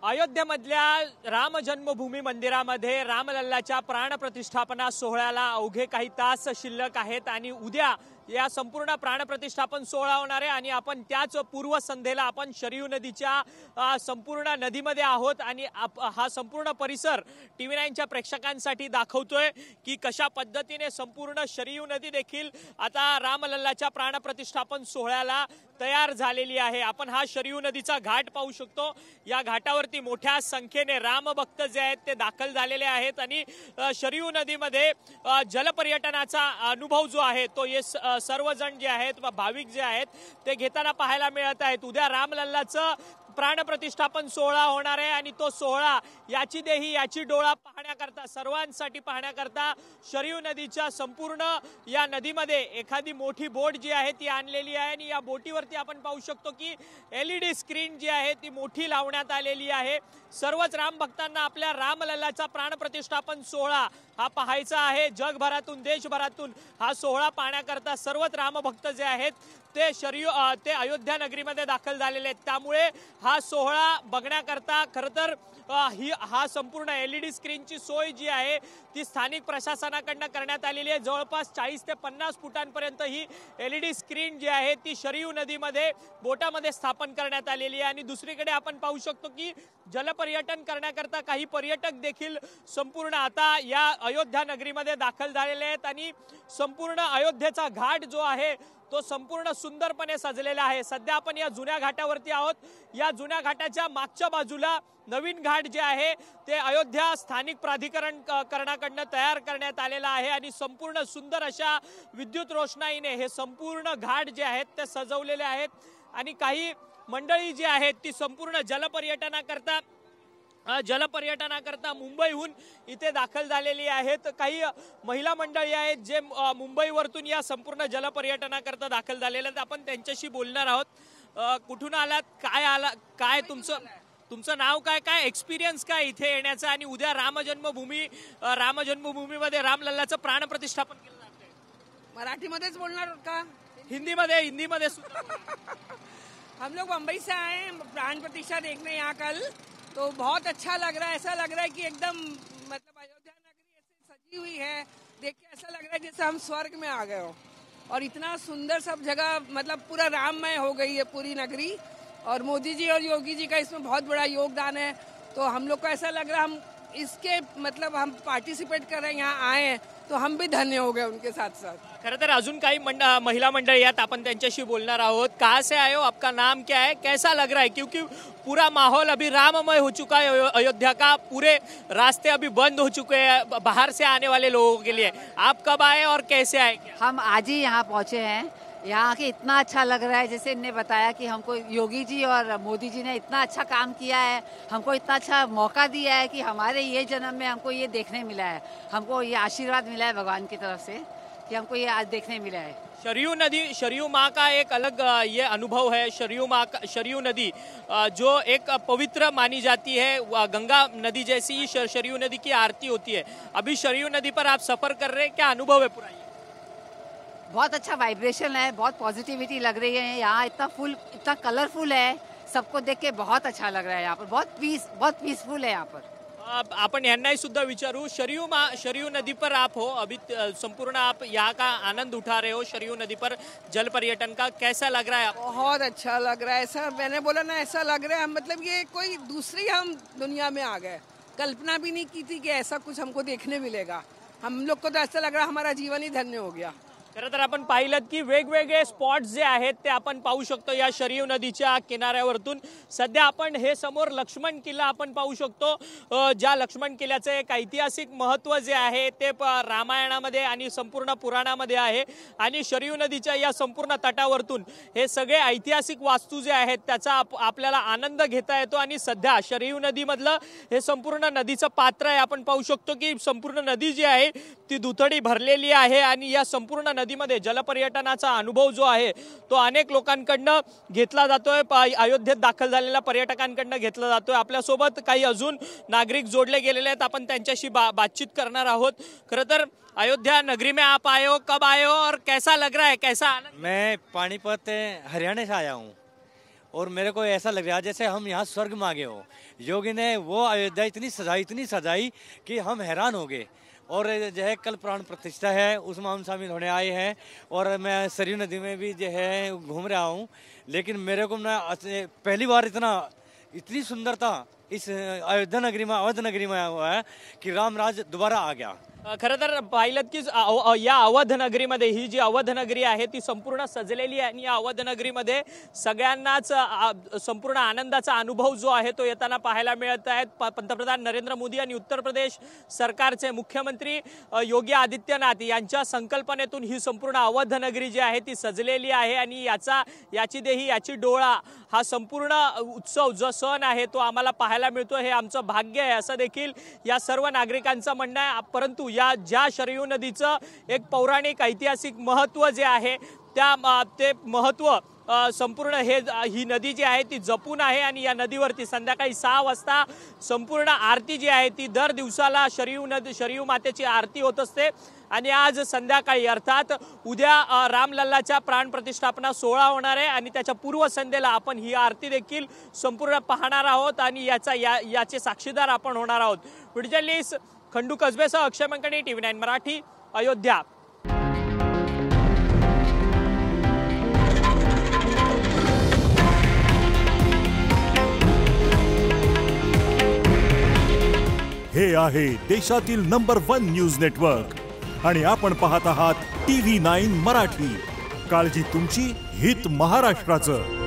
अयोध्येमधल्या राम जन्मभूमी मंदिरामध्ये रामलल्लाच्या प्राणप्रतिष्ठापना सोहळ्याला अवघे काही तास शिल्लक आहेत आणि उद्या या संपूर्ण प्राणप्रतिष्ठापन सोहळा होणार आहे आणि आपण त्याच पूर्वसंध्येला आपण शरयू नदीच्या संपूर्ण नदीमध्ये आहोत आणि हा संपूर्ण परिसर TV9च्या प्रेक्षकांसाठी दाखवतोय की कशा पद्धतीने संपूर्ण शरयू नदी देखील आता रामलल्लाच्या प्राणप्रतिष्ठापन सोहळ्याला तयार झालेली आहे। आपण हा शरयू नदीचा घाट पाहू शकतो। या घाटावरती मोठ्या संख्येने रामभक्त जे आहेत ते दाखल झालेले आहेत आणि शरयू नदीमध्ये जलपर्यटनाचा अनुभव जो आहे तो ये सर्वजण जे आहेत भाविक जे आहेत ते घेताना पाहायला मिळत आहेत। उद्या रामलल्लाचं प्राणप्रतिष्ठापन सोहळा होणार आहे आणि तो सोहळा याची देही याची डोळा पाहण्याकरता सर्वांसाठी पाहण्याकरता शरयू नदीच्या संपूर्ण या नदीमध्ये एखादी मोठी बोट जी आहे ती आणलेली आहे आणि या बोटीवरती आपण पाहू शकतो की LED स्क्रीन जी आहे ती मोठी लावण्यात आलेली आहे। सर्वच राम भक्तांना आपल्या रामलल्लाचा प्राणप्रतिष्ठापन सोहळा हा पाहायचा आहे। जगभरातून देशभरातून हा सोहळा पाहण्याकरता सर्वच रामभक्त जे आहेत ते अयोध्या नगरीमध्ये दाखल झालेले आहेत। त्यामुळे हा सोहळा बघण्याकरता खरं तर हा संपूर्ण LED स्क्रीनची सोय जी आहे ती स्थानिक प्रशासनाकडून करण्यात आलेली आहे। जवळपास 40 ते 50 फुटांपर्यंत ही LED स्क्रीन जी आहे ती शरयू नदीमध्ये बोटामध्ये स्थापन करण्यात आलेली आहे आणि दुसरीकडे आपण पाहू शकतो की जलपर्यटन करण्याकरता काही पर्यटक देखील संपूर्ण आता या अयोध्या नगरीमध्ये दाखल झालेले आहेत आणि संपूर्ण अयोध्येचा घाट जो आहे तो संपूर्ण सुंदरपणे सजलेला आहे। सध्या आपण या जुन्या घाटावरती आहोत। या जुन्या घाटाच्या मागच्या बाजूला नवीन घाट जे आहे ते अयोध्या स्थानिक प्राधिकरणाकडून तयार करण्यात आलेला आहे आणि संपूर्ण सुंदर अशा विद्युत रोषणाईने हे संपूर्ण घाट जे आहेत ते सजवलेले आहेत आणि काही मंडळी जी आहेत ती संपूर्ण जलपर्यटनाकरता मुंबईहून इथे दाखल झालेली आहेत। काही महिला मंडळी आहेत जे मुंबईवरून या संपूर्ण जलपर्यटनाकरता दाखल झालेले आहेत। आपण त्यांच्याशी बोलणार आहोत। कुठून आलात, काय तुमचं नाव काय एक्सपिरियन्स काय इथे येण्याचा आणि उद्या रामजन्मभूमीमध्ये रामलल्लाचं प्राणप्रतिष्ठापन केलं जातंय? मराठीमध्येच बोलणार का हिंदीमध्ये हम लोग मुंबई से आए हैं प्राण प्रतिष्ठा देखने यहाँ कल, तो बहुत अच्छा लग रहा है। ऐसा लग रहा है कि एकदम मतलब अयोध्या नगरी ऐसे सजी हुई है, देख के ऐसा लग रहा है जैसे हम स्वर्ग में आ गए हो। और इतना सुंदर सब जगह मतलब पूरा राममय हो गई है पूरी नगरी और मोदी जी और योगी जी का इसमें बहुत बड़ा योगदान है। तो हम लोग को ऐसा लग रहा है हम इसके मतलब हम पार्टिसिपेट कर रहे हैं, यहाँ आए हैं तो हम भी धन्य हो गए उनके साथ साथ। खरं तर अजून काही महिला मंडळी आहेत आपण त्यांच्याशी बोलणार आहोत। कहाँ से आए हो, आपका नाम क्या है, कैसा लग रहा है? क्योंकि पूरा माहौल अभी राममय हो चुका है अयोध्या का, पूरे रास्ते अभी बंद हो चुके हैं बाहर से आने वाले लोगों के लिए। आप कब आए और कैसे आए? हम आज ही यहाँ पहुँचे हैं। यहाँ के इतना अच्छा लग रहा है, जैसे इनने बताया कि हमको योगी जी और मोदी जी ने इतना अच्छा काम किया है, हमको इतना अच्छा मौका दिया है कि हमारे ये जन्म में हमको ये देखने मिला है, हमको ये आशीर्वाद मिला है भगवान की तरफ से कि हमको ये आज देखने मिला है। शरयू माँ का एक अलग ये अनुभव है। शरयू नदी जो एक पवित्र मानी जाती है, गंगा नदी जैसी ही शरयू नदी की आरती होती है। अभी शरयू नदी पर आप सफर कर रहे हैं, क्या अनुभव है पूरा? बहुत अच्छा वाइब्रेशन है, बहुत पॉजिटिविटी लग रही है। यहाँ इतना कलरफुल है, सबको देख के बहुत अच्छा लग रहा है। यहाँ पर बहुत पीसफुल है यहाँ पर। आपण यांनाही सुद्धा विचारू। शरयू नदी पर आप हो, अभी संपूर्ण आप यहाँ का आनंद उठा रहे हो शरयू नदी पर जल पर्यटन का, कैसा लग रहा है? बहुत अच्छा लग रहा है सर, मैंने बोला ना ऐसा लग रहा है मतलब ये कोई दूसरी हम दुनिया में आ गए। कल्पना भी नहीं की थी कि ऐसा कुछ हमको देखने मिलेगा। हम लोग को तो ऐसा लग रहा हमारा जीवन ही धन्य हो गया। खरं तर आपण पाहिलं की वेगवेगळे स्पॉट्स जे आहेत ते आपण पाहू शकतो या शरयू नदीच्या किनाऱ्यावरतून। सध्या आपण हे समोर लक्ष्मण किल्ला आपण पाहू शकतो, ज्या लक्ष्मण किल्ल्याचं एक ऐतिहासिक महत्त्व जे आहे ते रामायणामध्ये आणि संपूर्ण पुराणामध्ये आहे आणि शरयू नदीच्या या संपूर्ण तटावरतून हे सगळे ऐतिहासिक वास्तू जे आहेत त्याचा आपल्याला आनंद घेता येतो आणि सध्या शरयू नदीमधलं हे संपूर्ण नदीचं पात्र आहे। आपण पाहू शकतो की संपूर्ण नदी जी आहे ती दुथडी भरलेली आहे आणि या संपूर्ण नदीमध्ये जलपर्यटनाचा अनुभव जो आहे तो अनेक लोकांकडनं घेतला जातोय, अयोध्येत दाखल झालेल्या पर्यटकांकडनं घेतला जातोय। आपल्यासोबत काही अजून नागरिक जोडले गेलेले आहेत, आपण त्यांच्याशी बातचीत करणार आहोत। खरं तर अयोध्या नगरी में आप आए हो, कब आए हो और कैसा लग रहा है, कैसा आनंद? मैं पानीपत हरियाणा से आया हूँ और मेरे को ऐसा लग रहा है जैसे हम यहाँ स्वर्ग में आ गए हो। योगी ने वो अयोध्या इतनी सजाई कि हम हैरान हो गए। और जो है कल प्राण प्रतिष्ठा है, उसमें हम शामिल होने आए हैं और मैं सरयू नदी में भी जो है घूम रहा हूँ। लेकिन मेरे को ना पहली बार इतनी सुंदरता इस अयोध्या नगरी में, अवध नगरी में हुआ है कि राम राज दोबारा आ गया। खरं तर पाहिलं की या अवध नगरीमध्ये, ही जी अवध नगरी आहे ती संपूर्ण सजलेली आहे आणि या अवध नगरीमध्ये सगळ्यांनाच संपूर्ण आनंदाचा अनुभव जो आहे तो येताना पाहायला मिळत आहे। पंतप्रधान नरेंद्र मोदी आणि उत्तर प्रदेश सरकारचे मुख्यमंत्री योगी आदित्यनाथ यांच्या संकल्पनेतून ही संपूर्ण अवध नगरी जी आहे ती सजलेली आहे आणि याची देही याची डोळा हा संपूर्ण उत्सव जो सण आहे तो आम्हाला पाहायला मिळतो। हे आमचं भाग्य आहे असं देखील या सर्व नागरिकांचं म्हणणं आहे। परंतु या ज्या शरयू नदीचं एक पौराणिक ऐतिहासिक महत्त्व जे आहे ते महत्त्व संपूर्ण ही नदी जी आहे ती जपून आहे आणि या नदीवरती संध्याकाळी 6 वाजता संपूर्ण आरती जी आहे ती दर दिवसाला शरयू मातेची आरती होत असते आणि आज संध्याकाळी अर्थात उद्या रामलल्लाच्या प्राण प्रतिष्ठापना सोहळा होणार आहे आणि त्याच्या पूर्वसंध्येला आपण ही आरती देखील संपूर्ण पाहणार आहोत आणि याचे साक्षीदार आपण होणार आहोत। व्हिडिओ जर्नलिस्ट खंडू कसबेसह अक्षय मंकणी, TV9 मराठी, अयोध्या। हे आहे देशातील नंबर 1 न्यूज नेटवर्क आणि आपण पाहत आहात TV9 मराठी। काळजी तुमची, हित महाराष्ट्राचं।